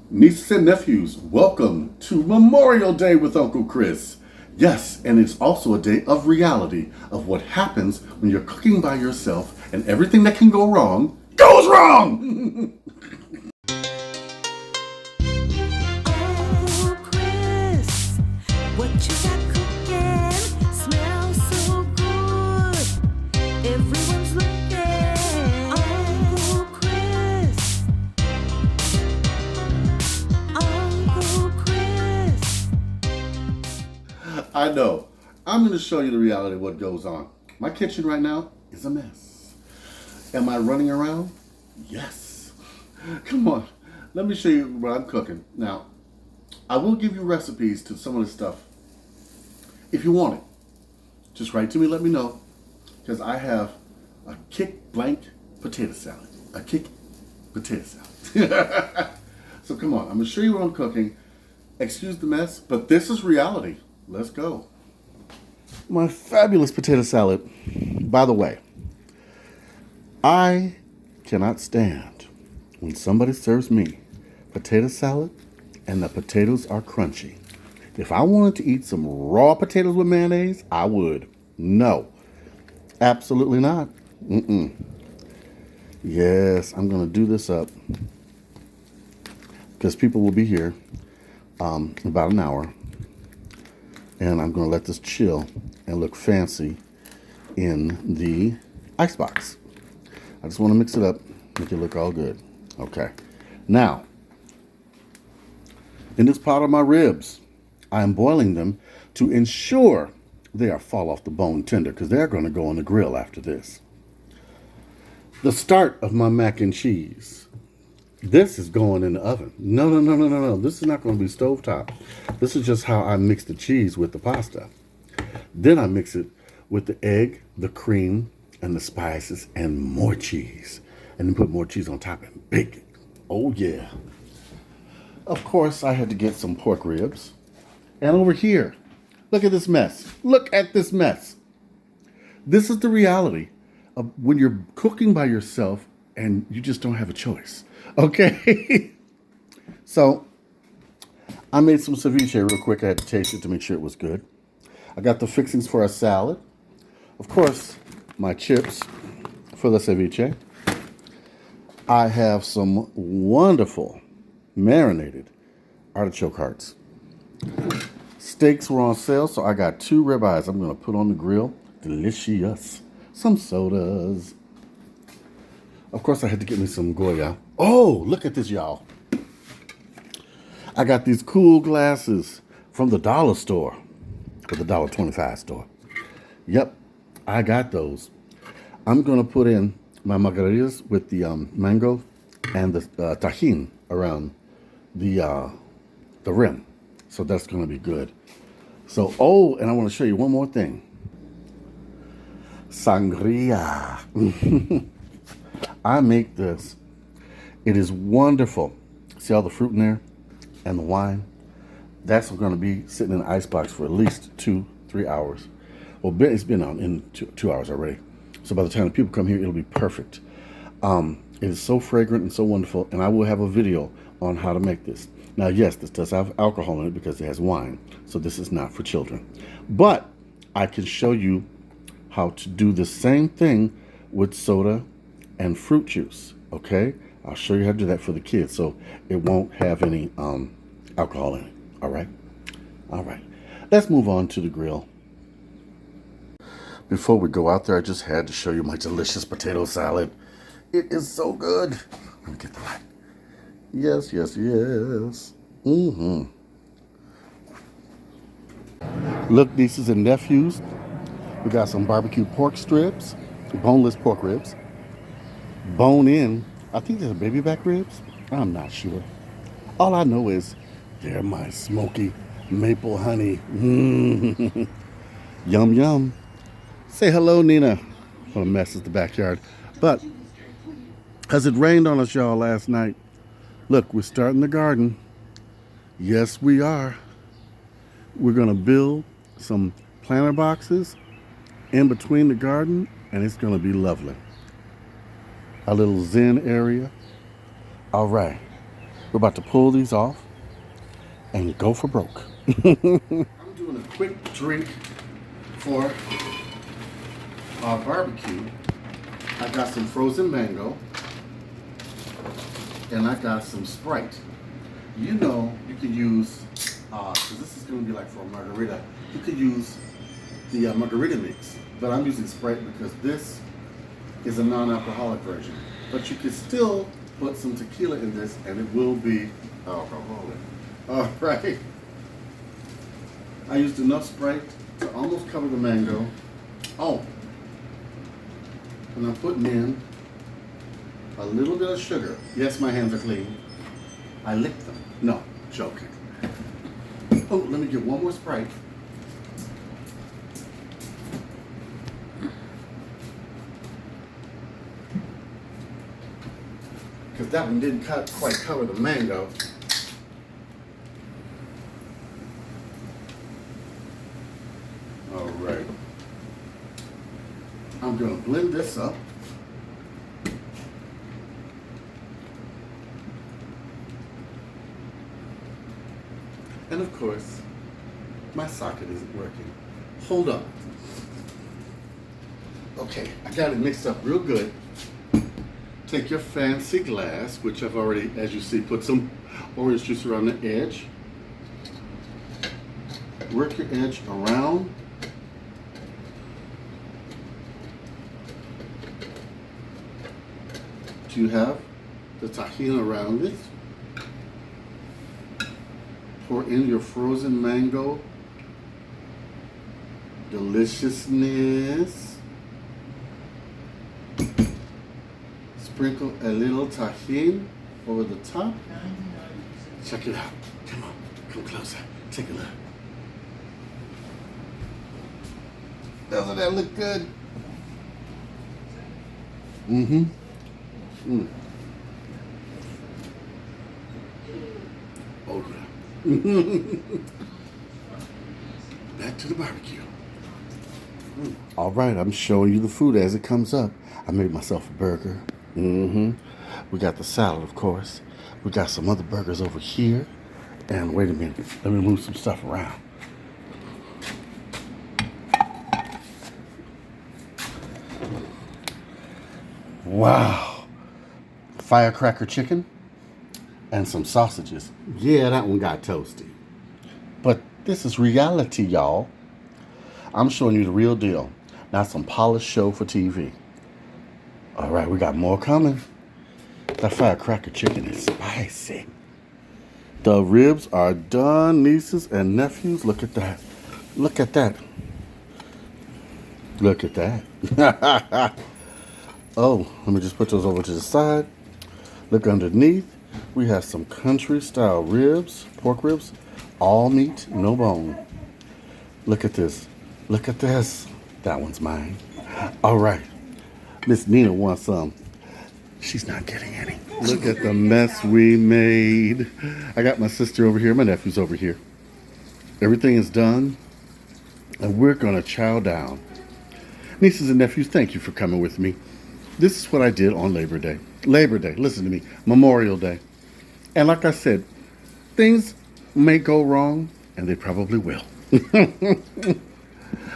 Nieces and nephews, welcome to Memorial Day with Uncle Chris. Yes, and it's also a day of reality of what happens when you're cooking by yourself and everything that can go wrong goes wrong. Oh, Chris, what you got cooking smells so good. Everyone's looking. Uncle Chris. Uncle Chris. I know. I'm going to show you the reality of what goes on. My kitchen right now is a mess. Am I running around? Yes. Come on. Let me show you what I'm cooking. Now, I will give you recipes to some of this stuff if you want it. Just write to me, let me know. Because I have a kick blank potato salad. A kick potato salad. So come on, I'm going to show you what I'm cooking. Excuse the mess, but this is reality. Let's go. My fabulous potato salad. By the way, I cannot stand when somebody serves me potato salad and the potatoes are crunchy. If I wanted to eat some raw potatoes with mayonnaise, I would. No, absolutely not. Yes, I'm going to do this up because people will be here in about an hour. And I'm going to let this chill and look fancy in the icebox. I just want to mix it up, make it look all good. Okay. Now, in this pot of my ribs, I am boiling them to ensure they are fall off the bone tender because they're going to go on the grill after this. The start of my mac and cheese. This is going in the oven. No. This is not going to be stovetop. This is just how I mix the cheese with the pasta. Then I mix it with the egg, the cream, and the spices, and more cheese. And then put more cheese on top and bake it. Oh, yeah. Of course, I had to get some pork ribs. And over here, look at this mess. Look at this mess. This is the reality of when you're cooking by yourself and you just don't have a choice. Okay? So, I made some ceviche real quick. I had to taste it to make sure it was good. I got the fixings for a salad. Of course, my chips for the ceviche. I have some wonderful marinated artichoke hearts. Steaks were on sale, so I got 2 ribeyes I'm going to put on the grill. Delicious. Some sodas. Of course, I had to get me some Goya. Oh, look at this, y'all. I got these cool glasses from the dollar store, or the $1.25 store. Yep, I got those. I'm going to put in my margaritas with the mango and the tajin around the rim. So that's going to be good. So, oh, and I want to show you one more thing. Sangria. I make this. It is wonderful. See all the fruit in there and the wine? That's going to be sitting in the icebox for at least 2-3 hours. Well, it's been on in 2 hours already. So by the time the people come here, it'll be perfect. It is so fragrant and so wonderful, and I will have a video on how to make this. Now, yes, this does have alcohol in it because it has wine, so this is not for children. But I can show you how to do the same thing with soda and fruit juice, okay? I'll show you how to do that for the kids so it won't have any alcohol in it, all right? All right, let's move on to the grill. Before we go out there, I just had to show you my delicious potato salad. It is so good. Let me get the light. Yes. Look, nieces and nephews, we got some barbecue pork strips, boneless pork ribs, bone in. I think they're baby back ribs. I'm not sure. All I know is they're my smoky maple honey. Yum, yum. Say hello, Nina. What a mess is the backyard. But as it rained on us, y'all, last night, look, we're starting the garden. Yes, we are. We're going to build some planter boxes in between the garden, and it's going to be lovely. A little zen area. All right. We're about to pull these off and go for broke. I'm doing a quick drink for our barbecue. I got some frozen mango and I got some Sprite. You know, you can use, because this is going to be like for a margarita, you could use the margarita mix, but I'm using Sprite because this is a non-alcoholic version. But you can still put some tequila in this and it will be alcoholic. All right. I used enough Sprite to almost cover the mango. Oh, and I'm putting in a little bit of sugar. Yes, my hands are clean. I licked them. No, joking. Oh, let me get one more Sprite. Because that one didn't quite cover the mango. All right. I'm going to blend this up. And of course, my socket isn't working. Hold on. Okay, I got it mixed up real good. Take your fancy glass, which I've already, as you see, put some orange juice around the edge. Work your edge around. You have the tahini around it. Pour in your frozen mango deliciousness. Sprinkle a little tahini over the top. Check it out. Come on, come closer. Take a look. Doesn't that look good? Mm-hmm. Mm. Oh yeah. Back to the barbecue. All right, I'm showing you the food as it comes up. I made myself a burger. We got the salad, of course. We got some other burgers over here. And wait a minute, let me move some stuff around. Wow. Firecracker chicken and some sausages. Yeah, that one got toasty. But this is reality, y'all. I'm showing you the real deal, not some polished show for TV. All right, we got more coming. That firecracker chicken is spicy. The ribs are done, nieces and nephews. Look at that. Look at that. Look at that. Oh, let me just put those over to the side. Look underneath. We have some country style ribs, pork ribs, all meat, no bone. Look at this. Look at this. That one's mine. All right. Miss Nina wants some. She's not getting any. Look at the mess we made. I got my sister over here, my nephew's over here. Everything is done, and we're gonna chow down. Nieces and nephews, thank you for coming with me. This is what I did on Labor Day. Labor Day, listen to me, Memorial Day. And like I said, things may go wrong, and they probably will.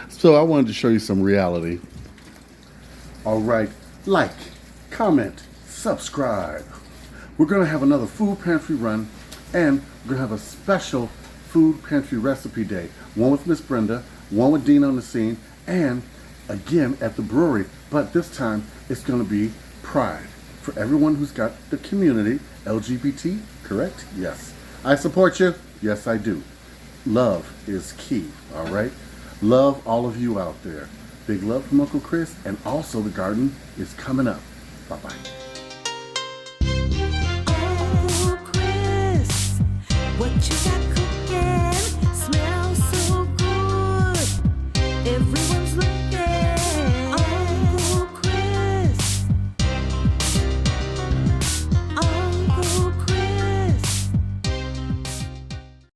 So I wanted to show you some reality. All right, like, comment, subscribe. We're going to have another food pantry run, and we're going to have a special food pantry recipe day. One with Miss Brenda, one with Dina on the scene, and again at the brewery. But this time, it's going to be Pride for everyone who's got the community, LGBT, correct? Yes. I support you. Yes, I do. Love is key, all right? Love all of you out there. Big love from Uncle Chris, and also the garden is coming up. Bye-bye. Uncle Chris, what you got